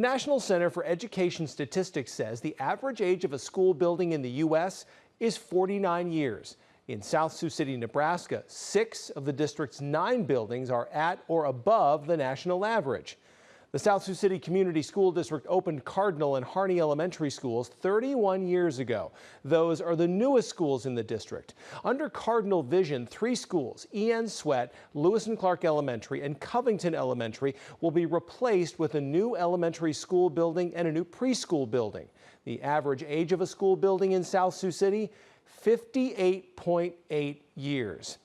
National Center for Education Statistics says the average age of a school building in the U.S. is 49 years. In South Sioux City, Nebraska, 6 of the district's 9 buildings are at or above the national average. The South Sioux City Community School District opened Cardinal and Harney elementary schools 31 years ago. Those are the newest schools in the district. Under Cardinal Vision, 3 schools, Swett, Lewis and Clark Elementary, and Covington Elementary, will be replaced with a new elementary school building and a new preschool building. The average age of a school building in South Sioux City, 58.8 years.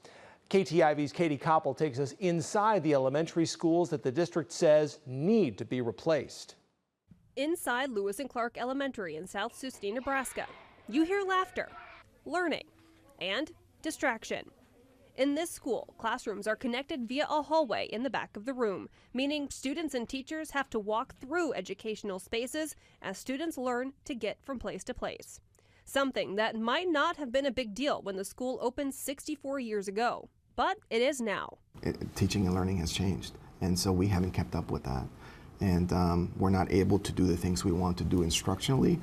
KTIV's Katie Koppel takes us inside the elementary schools that the district says need to be replaced. Inside Lewis and Clark Elementary in South Sioux City, Nebraska, you hear laughter, learning, and distraction. In this school, classrooms are connected via a hallway in the back of the room, meaning students and teachers have to walk through educational spaces as students learn to get from place to place. Something that might not have been a big deal when the school opened 64 years ago, but it is now. Teaching and learning has changed, and so we haven't kept up with that. And we're not able to do the things we want to do instructionally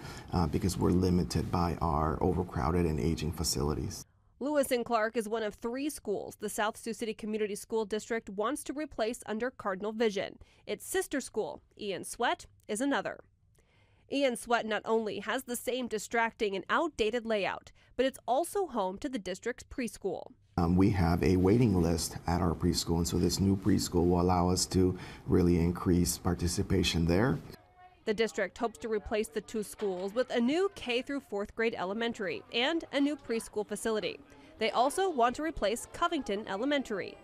because we're limited by our overcrowded and aging facilities. Lewis and Clark is one of 3 schools the South Sioux City Community School District wants to replace under Cardinal Vision. Its sister school, Swett, is another. Swett not only has the same distracting and outdated layout, but it's also home to the district's preschool. We have a waiting list at our preschool, and so this new preschool will allow us to really increase participation there. The district hopes to replace the 2 schools with a new K through 4th grade elementary and a new preschool facility. They also want to replace Covington Elementary.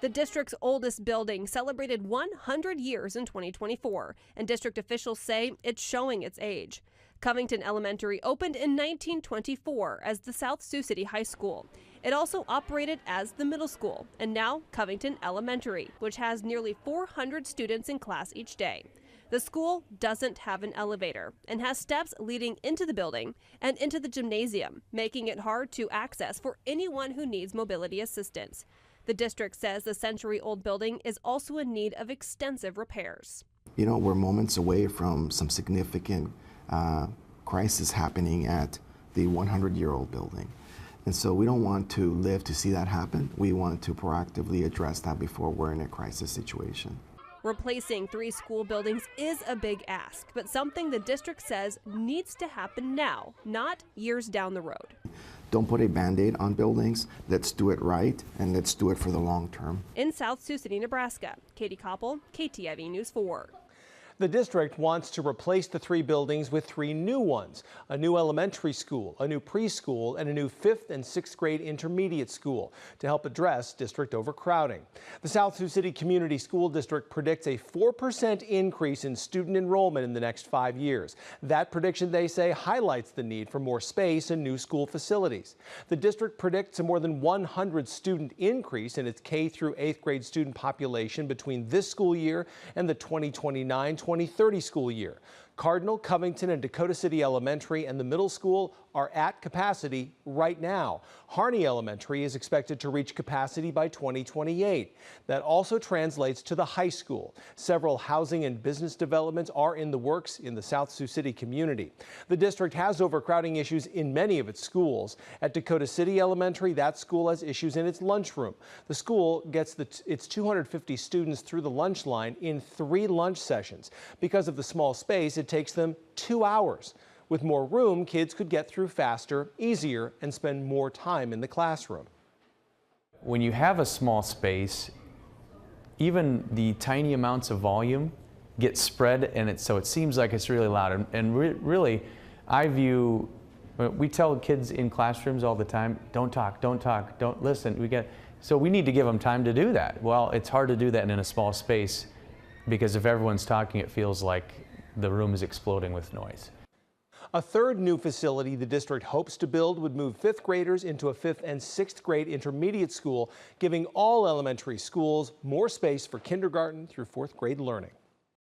The district's oldest building celebrated 100 years in 2024, and district officials say it's showing its age. Covington Elementary opened in 1924 as the South Sioux City High School. It also operated as the middle school, and now Covington Elementary, which has nearly 400 students in class each day. The school doesn't have an elevator and has steps leading into the building and into the gymnasium, making it hard to access for anyone who needs mobility assistance. The district says the century-old building is also in need of extensive repairs. You know, we're moments away from some significant crisis happening at the 100-year-old building. And so we don't want to live to see that happen. We want to proactively address that before we're in a crisis situation. Replacing 3 school buildings is a big ask, but something the district says needs to happen now, not years down the road. Don't put a Band-Aid on buildings. Let's do it right, and let's do it for the long term. In South Sioux City, Nebraska, Katie Koppel, KTIV News 4. The district wants to replace the 3 buildings with 3 new ones, a new elementary school, a new preschool, and a new 5th and 6th grade intermediate school to help address district overcrowding. The South Sioux City Community School District predicts a 4% increase in student enrollment in the next 5 years. That prediction, they say, highlights the need for more space and new school facilities. The district predicts a more than 100 student increase in its K through 8th grade student population between this school year and the 2029-2030 school year. Cardinal, Covington, and Dakota City Elementary and the middle school are at capacity right now. Harney Elementary is expected to reach capacity by 2028. That also translates to the high school. Several housing and business developments are in the works in the South Sioux City community. The district has overcrowding issues in many of its schools. At Dakota City Elementary, that school has issues in its lunchroom. The school gets its 250 students through the lunch line in 3 lunch sessions. Because of the small space, it takes them 2 hours. With more room, kids could get through faster, easier, and spend more time in the classroom. When you have a small space, even the tiny amounts of volume get spread, and so it seems like it's really loud. And really, we tell kids in classrooms all the time, don't talk, don't listen. So we need to give them time to do that. Well, it's hard to do that in a small space because if everyone's talking, it feels like the room is exploding with noise. A 3rd new facility the district hopes to build would move 5th graders into a 5th and 6th grade intermediate school, giving all elementary schools more space for kindergarten through 4th grade learning.